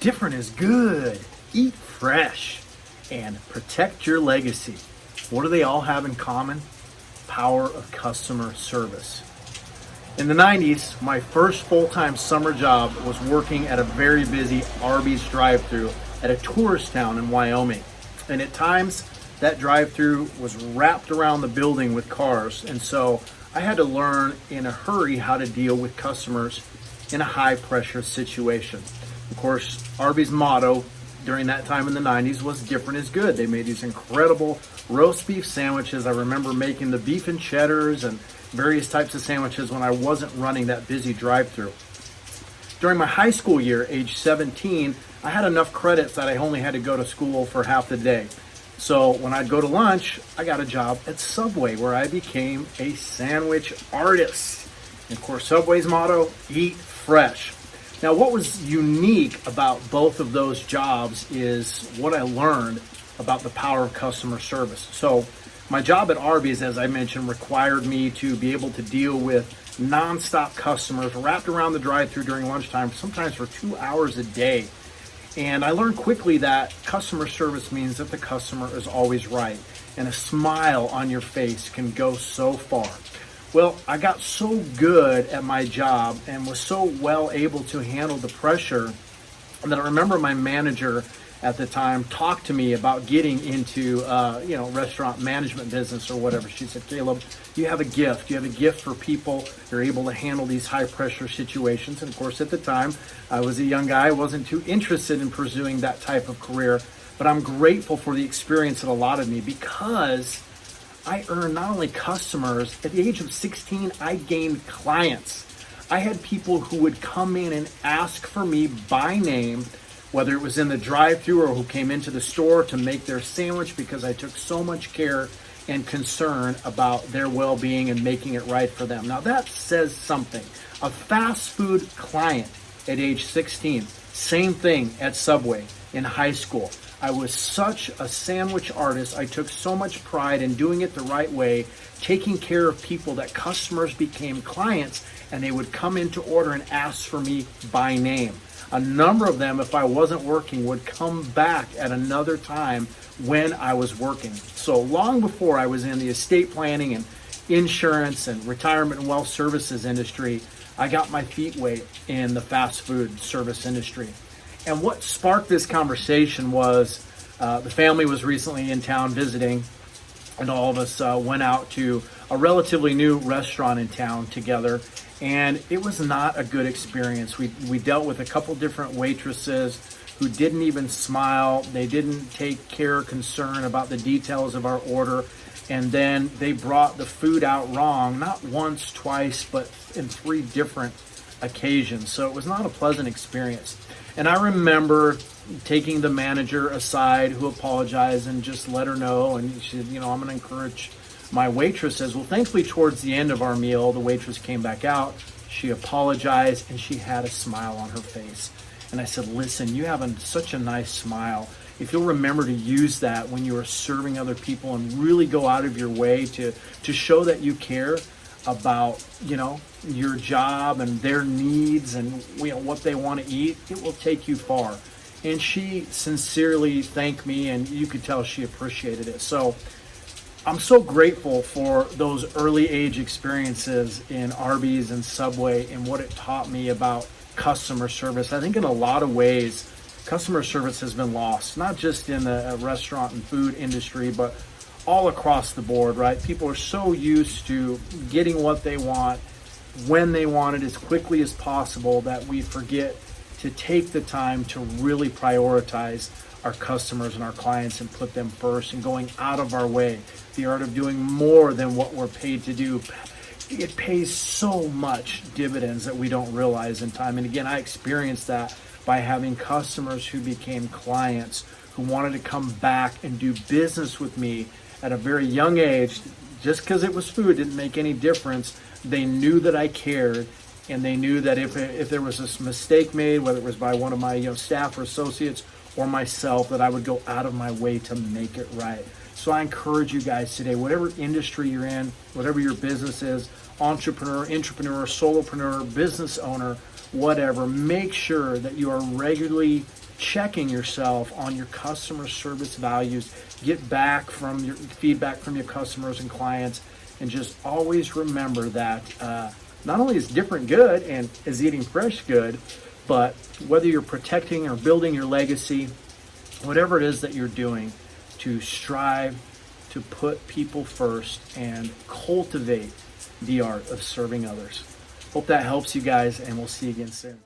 Different is good. Eat fresh and protect your legacy. What do they all have in common? Power of customer service. In the 90s, my first full-time summer job was working at a very busy Arby's drive-thru at a tourist town in Wyoming. And at times, that drive-thru was wrapped around the building with cars. And so I had to learn in a hurry how to deal with customers in a high-pressure situation. Of course, Arby's motto during that time in the 90s was different is good. They made these incredible roast beef sandwiches. I remember making the beef and cheddars and various types of sandwiches when I wasn't running that busy drive-thru. During my high school year, age 17, I had enough credits that I only had to go to school for half the day. So when I'd go to lunch, I got a job at Subway where I became a sandwich artist. And of course, Subway's motto, eat fresh. Now, what was unique about both of those jobs is what I learned about the power of customer service. So my job at Arby's, as I mentioned, required me to be able to deal with nonstop customers wrapped around the drive-thru during lunchtime, sometimes for 2 hours a day. And I learned quickly that customer service means that the customer is always right, and a smile on your face can go so far. Well, I got so good at my job and was so well able to handle the pressure that I remember my manager at the time talked to me about getting into, restaurant management business or whatever. She said, Caleb, you have a gift. You have a gift for people. You're able to handle these high pressure situations. And of course, at the time, I was a young guy. I wasn't too interested in pursuing that type of career, but I'm grateful for the experience it allotted me because I earned not only customers, at the age of 16, I gained clients. I had people who would come in and ask for me by name, whether it was in the drive-thru or who came into the store to make their sandwich because I took so much care and concern about their well-being and making it right for them. Now that says something. A fast food client at age 16, same thing at Subway in high school. I was such a sandwich artist. I took so much pride in doing it the right way, taking care of people that customers became clients and they would come in to order and ask for me by name. A number of them, if I wasn't working, would come back at another time when I was working. So long before I was in the estate planning and insurance and retirement and wealth services industry, I got my feet wet in the fast food service industry. And what sparked this conversation was the family was recently in town visiting, and all of us went out to a relatively new restaurant in town together, and it was not a good experience. We dealt with a couple different waitresses who didn't even smile. They didn't take care or concern about the details of our order, and then they brought the food out wrong, not once, twice, but in 3 different occasions. So it was not a pleasant experience. And I remember taking the manager aside who apologized and just let her know. And she said, I'm going to encourage my waitresses. Well, thankfully, towards the end of our meal, the waitress came back out. She apologized and she had a smile on her face. And I said, listen, you have such a nice smile. If you'll remember to use that when you are serving other people and really go out of your way to show that you care about, your job and their needs and what they want to eat, it will take you far. And she sincerely thanked me, and you could tell she appreciated it. So I'm so grateful for those early age experiences in Arby's and Subway and what it taught me about customer service. I think in a lot of ways, customer service has been lost, not just in the restaurant and food industry, but all across the board, right? People are so used to getting what they want, when they want it, as quickly as possible, that we forget to take the time to really prioritize our customers and our clients and put them first and going out of our way. The art of doing more than what we're paid to do. It pays so much dividends that we don't realize in time. And again, I experienced that by having customers who became clients, who wanted to come back and do business with me at a very young age. Just because it was food didn't make any difference. They knew that I cared, and they knew that if there was a mistake made, whether it was by one of my staff or associates or myself, that I would go out of my way to make it right. So I encourage you guys today, whatever industry you're in, whatever your business is, entrepreneur, solopreneur, business owner, whatever, make sure that you are regularly checking yourself on your customer service values. Get back from your feedback from your customers and clients, and just always remember that not only is different good and is eating fresh good, but whether you're protecting or building your legacy, whatever it is that you're doing, to strive to put people first and cultivate the art of serving others. Hope that helps you guys, and we'll see you again soon.